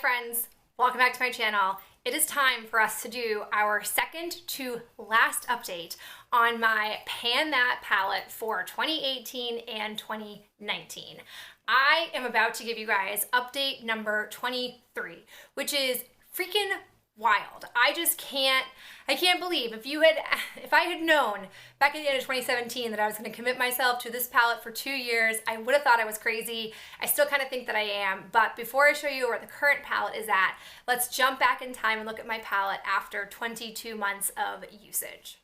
friends, welcome back to my channel. It is time for us to do our second to last update on my Pan That palette for 2018 and 2019. I am about to give you guys update number 23, which is freaking wild. I can't believe if I had known back at the end of 2017 that I was going to commit myself to this palette for 2 years, I would have thought I was crazy. I still kind of think that I am, but before I show you where the current palette is at, let's jump back in time and look at my palette after 22 months of usage.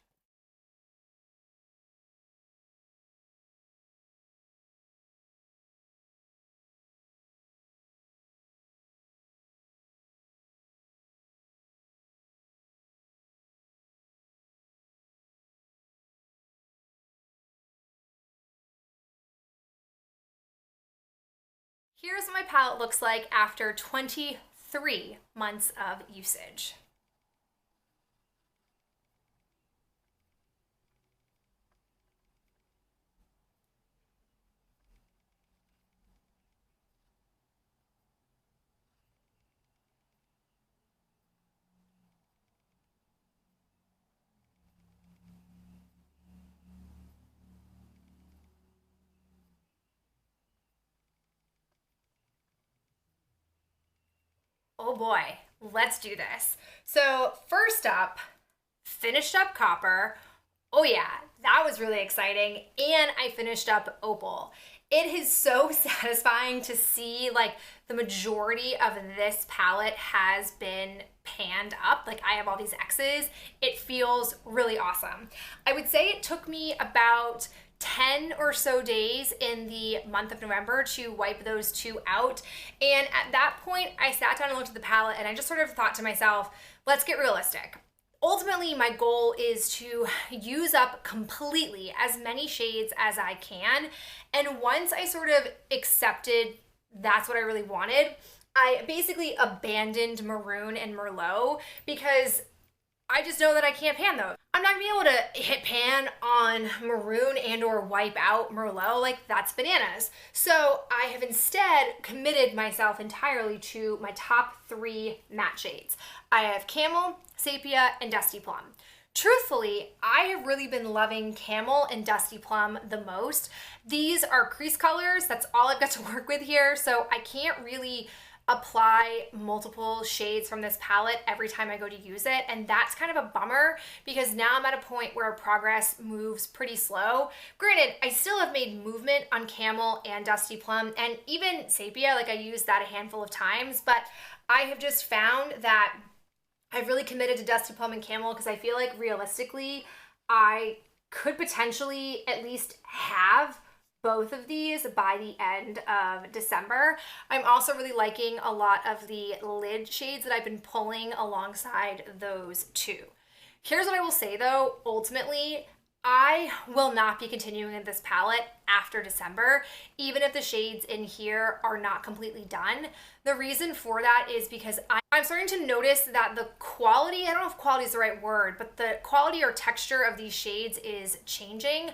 Here's what my palette looks like after 23 months of usage. Oh boy, let's do this. So first up, finished up Copper. Oh yeah, that was really exciting. And I finished up Opal. It is so satisfying to see like the majority of this palette has been panned up. Like I have all these X's. It feels really awesome. I would say it took me about 10 or so days in the month of November to wipe those two out. And at that point, I sat down and looked at the palette and I just sort of thought to myself, let's get realistic. Ultimately, my goal is to use up completely as many shades as I can. And once I sort of accepted that's what I really wanted, I basically abandoned Maroon and Merlot because I just know that I can't pan those. I'm not gonna be able to hit pan on Maroon and or wipe out Merlot, like that's bananas. So I have instead committed myself entirely to my top 3 matte shades. I have Camel, Sepia, and Dusty Plum. Truthfully, I have really been loving Camel and Dusty Plum the most. These are crease colors, that's all I've got to work with here, so I can't really apply multiple shades from this palette every time I go to use it, and that's kind of a bummer because now I'm at a point where progress moves pretty slow. Granted, I still have made movement on Camel and Dusty Plum, and even Sepia, like I used that a handful of times, but I have just found that I've really committed to Dusty Plum and Camel because I feel like realistically I could potentially at least have both of these by the end of December. I'm also really liking a lot of the lid shades that I've been pulling alongside those two. Here's what I will say though, ultimately, I will not be continuing in this palette after December, even if the shades in here are not completely done. The reason for that is because I'm starting to notice that the quality, I don't know if quality is the right word, but the quality or texture of these shades is changing.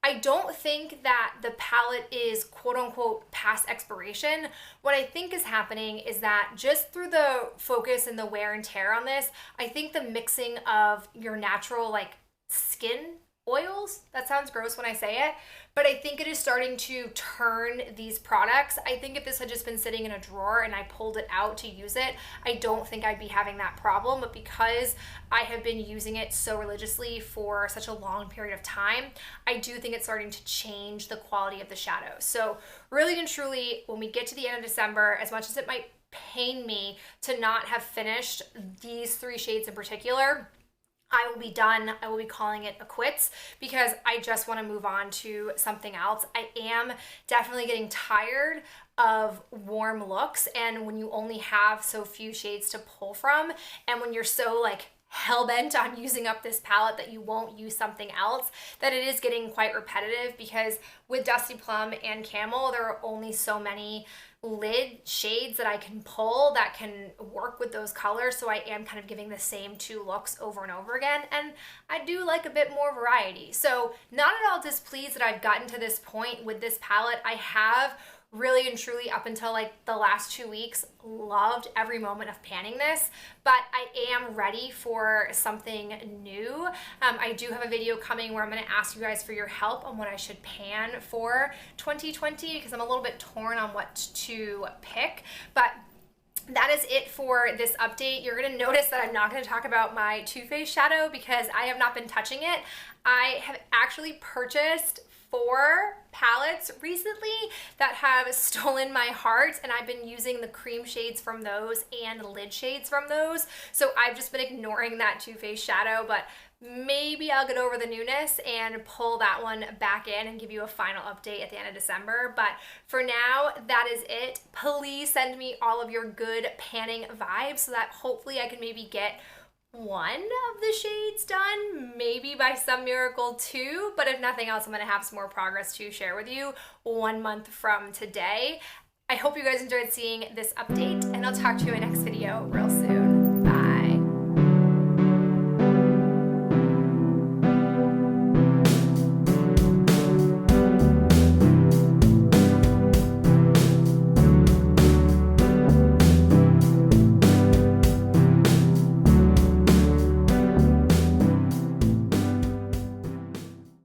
I don't think that the palette is quote unquote past expiration. What I think is happening is that just through the focus and the wear and tear on this, I think the mixing of your natural like skin oils, that sounds gross when I say it, but I think it is starting to turn these products. I think if this had just been sitting in a drawer and I pulled it out to use it, I don't think I'd be having that problem, but because I have been using it so religiously for such a long period of time, I do think it's starting to change the quality of the shadows. So really and truly, when we get to the end of December, as much as it might pain me to not have finished these 3 shades in particular, I will be done. I will be calling it a quits because I just want to move on to something else. I am definitely getting tired of warm looks, and when you only have so few shades to pull from, and when you're so like hell-bent on using up this palette that you won't use something else, that it is getting quite repetitive because with Dusty Plum and Camel, there are only so many lid shades that I can pull that can work with those colors, so I am kind of giving the same 2 looks over and over again, and I do like a bit more variety. So not at all displeased that I've gotten to this point with this palette. I have really and truly up until like the last 2 weeks loved every moment of panning this, but I am ready for something new. I do have a video coming where I'm going to ask you guys for your help on what I should pan for 2020 because I'm a little bit torn on what to pick, but that is it for this update. You're going to notice that I'm not going to talk about my Too Faced shadow because I have not been touching it. I have actually purchased 4 palettes recently that have stolen my heart, and I've been using the cream shades from those and lid shades from those. So I've just been ignoring that Too Faced shadow, but maybe I'll get over the newness and pull that one back in and give you a final update at the end of December. But for now, that is it. Please send me all of your good panning vibes so that hopefully I can maybe get one of the shades done, maybe by some miracle 2, but if nothing else, I'm going to have some more progress to share with you 1 month from today. I hope you guys enjoyed seeing this update, and I'll talk to you in my next video real soon.